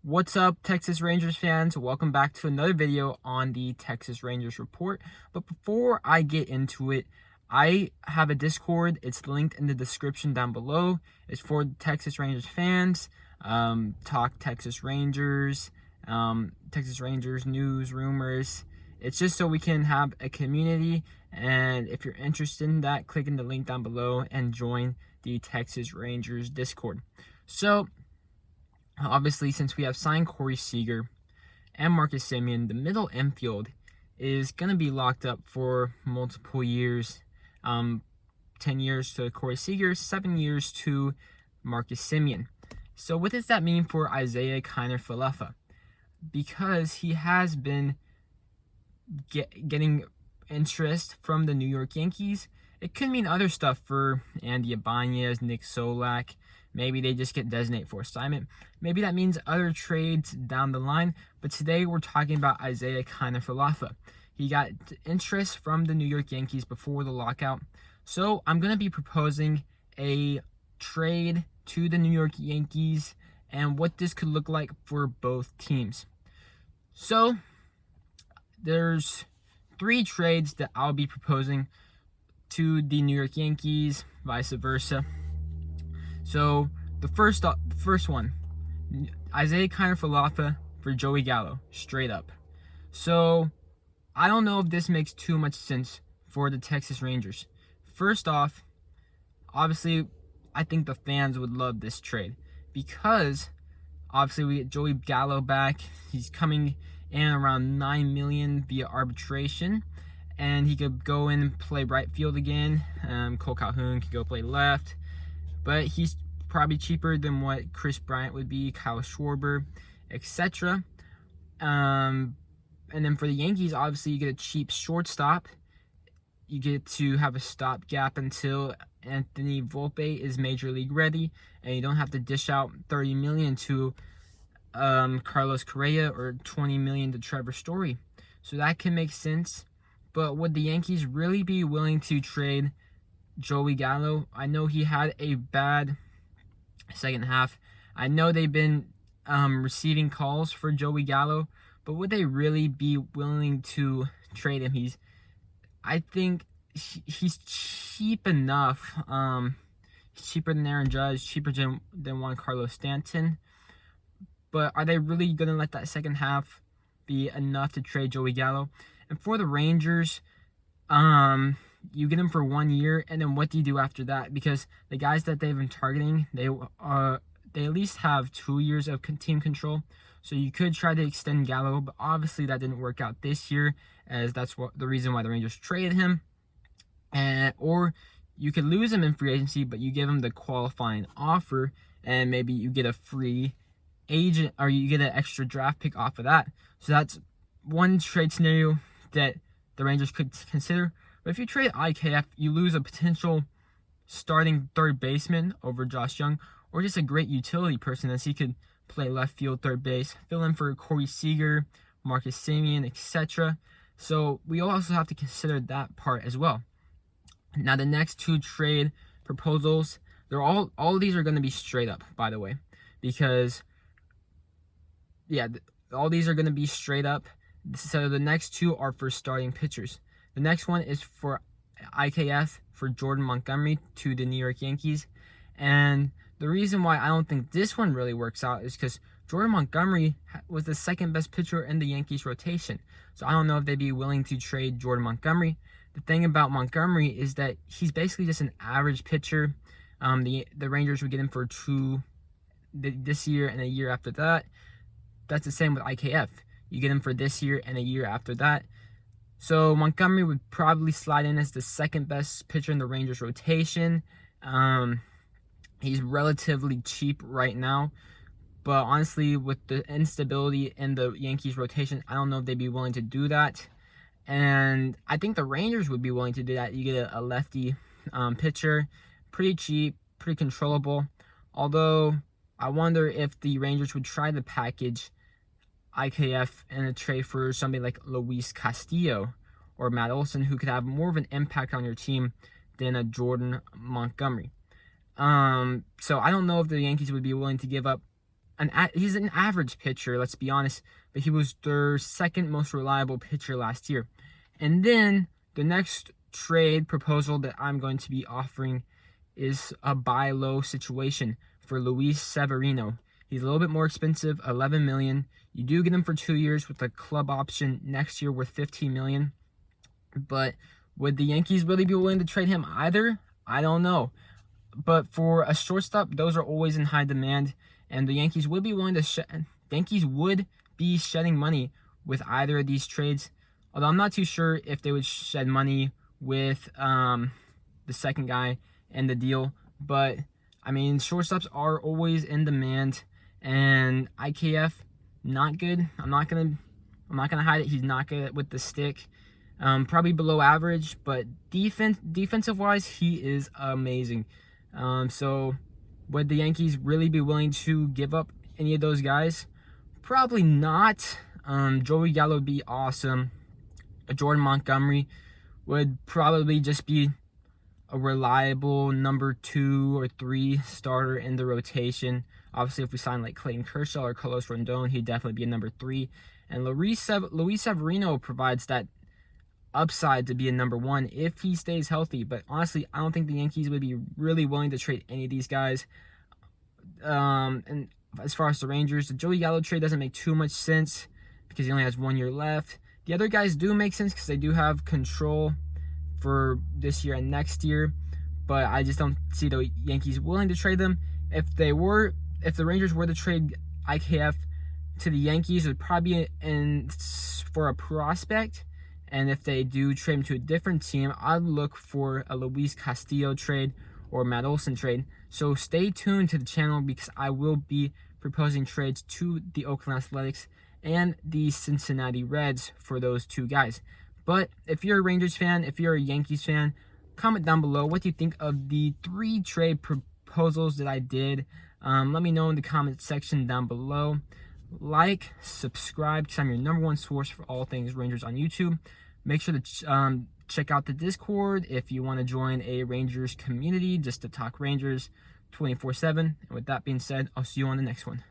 What's up, Texas Rangers fans? Welcome back to another video on the Texas Rangers Report. But before I get into it, I have a Discord. It's linked in the description down below. It's for Texas Rangers fans. Talk Texas Rangers, Texas Rangers news, rumors. It's just so we can have a community. And if you're interested in that, click in the link down below and join the Texas Rangers Discord. So, obviously, since we have signed Corey Seager and Marcus Semien, the middle infield is going to be locked up for multiple years. 10 years to Corey Seager, 7 years to Marcus Semien. So what does that mean for Isiah Kiner-Falefa? Because he has been getting interest from the New York Yankees. It could mean other stuff for Andy Ibanez, Nick Solak. Maybe they just get designated for assignment. Maybe that means other trades down the line. But today we're talking about Isiah Kiner-Falefa. He got interest from the New York Yankees before the lockout. So I'm going to be proposing a trade to the New York Yankees and what this could look like for both teams. So there's 3 trades that I'll be proposing to the New York Yankees, vice versa. So the first one, Isiah Kiner-Falefa for Joey Gallo, straight up. So I don't know if this makes too much sense for the Texas Rangers. First off, obviously, I think the fans would love this trade because obviously we get Joey Gallo back. He's coming in around $9 million via arbitration, and he could go in and play right field again. Cole Calhoun could go play left. But he's probably cheaper than what Chris Bryant would be, Kyle Schwarber, etc. And then for the Yankees, obviously, you get a cheap shortstop. You get to have a stopgap until Anthony Volpe is major league ready, and you don't have to dish out $30 million to Carlos Correa or $20 million to Trevor Story. So that can make sense. But would the Yankees really be willing to trade Joey Gallo? I know he had a bad second half. I know they've been receiving calls for Joey Gallo, but would they really be willing to trade him? I think he's cheap enough. He's cheaper than Aaron Judge, cheaper than Juan Carlos Stanton. But are they really going to let that second half be enough to trade Joey Gallo? And for the Rangers, you get him for 1 year, and then what do you do after that? Because the guys that they've been targeting, they at least have 2 years of team control. So you could try to extend Gallo, but obviously that didn't work out this year, as that's the reason why the Rangers traded him. Or you could lose him in free agency, but you give him the qualifying offer, and maybe you get a free agent, or you get an extra draft pick off of that. So that's one trade scenario that the Rangers could consider. But if you trade IKF, you lose a potential starting third baseman over Josh Young, or just a great utility person, as he could play left field, third base, fill in for Corey Seager, Marcus Semien, etc. So we also have to consider that part as well. Now the next 2 trade proposals, they're all of these are going to be straight up, by the way, because all these are going to be straight up. So the next 2 are for starting pitchers. The next one is for IKF for Jordan Montgomery to the New York Yankees. And the reason why I don't think this one really works out is because Jordan Montgomery was the second best pitcher in the Yankees rotation. So I don't know if they'd be willing to trade Jordan Montgomery. The thing about Montgomery is that he's basically just an average pitcher. The Rangers would get him for 2 this year and a year after that. That's the same with IKF. You get him for this year and a year after that. So Montgomery would probably slide in as the second best pitcher in the Rangers rotation. He's relatively cheap right now. But honestly, with the instability in the Yankees rotation, I don't know if they'd be willing to do that. And I think the Rangers would be willing to do that. You get a lefty pitcher, pretty cheap, pretty controllable. Although I wonder if the Rangers would try to package IKF in a trade for somebody like Luis Castillo or Matt Olson, who could have more of an impact on your team than a Jordan Montgomery. So I don't know if the Yankees would be willing to give up he's an average pitcher, let's be honest, but he was their second most reliable pitcher last year. And then the next trade proposal that I'm going to be offering is a buy low situation for Luis Severino. He's a little bit more expensive, $11 million. You do get him for 2 years with a club option next year worth $15 million. But would the Yankees really be willing to trade him either? I don't know. But for a shortstop, those are always in high demand, and the Yankees would be willing to Yankees would be shedding money with either of these trades. Although I'm not too sure if they would shed money with the second guy and the deal. But I mean, shortstops are always in demand, and IKF not good. I'm not gonna hide it. He's not good with the stick. Probably below average, but defensive wise, he is amazing. So would the Yankees really be willing to give up any of those guys? Probably not. Joey Gallo would be awesome. Jordan Montgomery would probably just be a reliable number 2 or 3 starter in the rotation. Obviously, if we sign like Clayton Kershaw or Carlos Rondon, he'd definitely be a number 3. And Luis Severino provides that upside to be a number 1 if he stays healthy. But honestly, I don't think the Yankees would be really willing to trade any of these guys. And as far as the Rangers, the Joey Gallo trade doesn't make too much sense because he only has 1 year left. The other guys do make sense because they do have control for this year and next year, but I just don't see the Yankees willing to trade them. If the Rangers were to trade IKF to the Yankees, it would probably be for a prospect. And if they do trade him to a different team, I'd look for a Luis Castillo trade or Matt Olson trade. So stay tuned to the channel because I will be proposing trades to the Oakland Athletics and the Cincinnati Reds for those 2 guys. But if you're a Rangers fan, if you're a Yankees fan, comment down below what do you think of the 3 trade proposals that I did. Let me know in the comment section down below. Like, subscribe, because I'm your number 1 source for all things Rangers on YouTube. Make sure to check out the Discord if you want to join a Rangers community just to talk Rangers 24/7. And with that being said, I'll see you on the next one.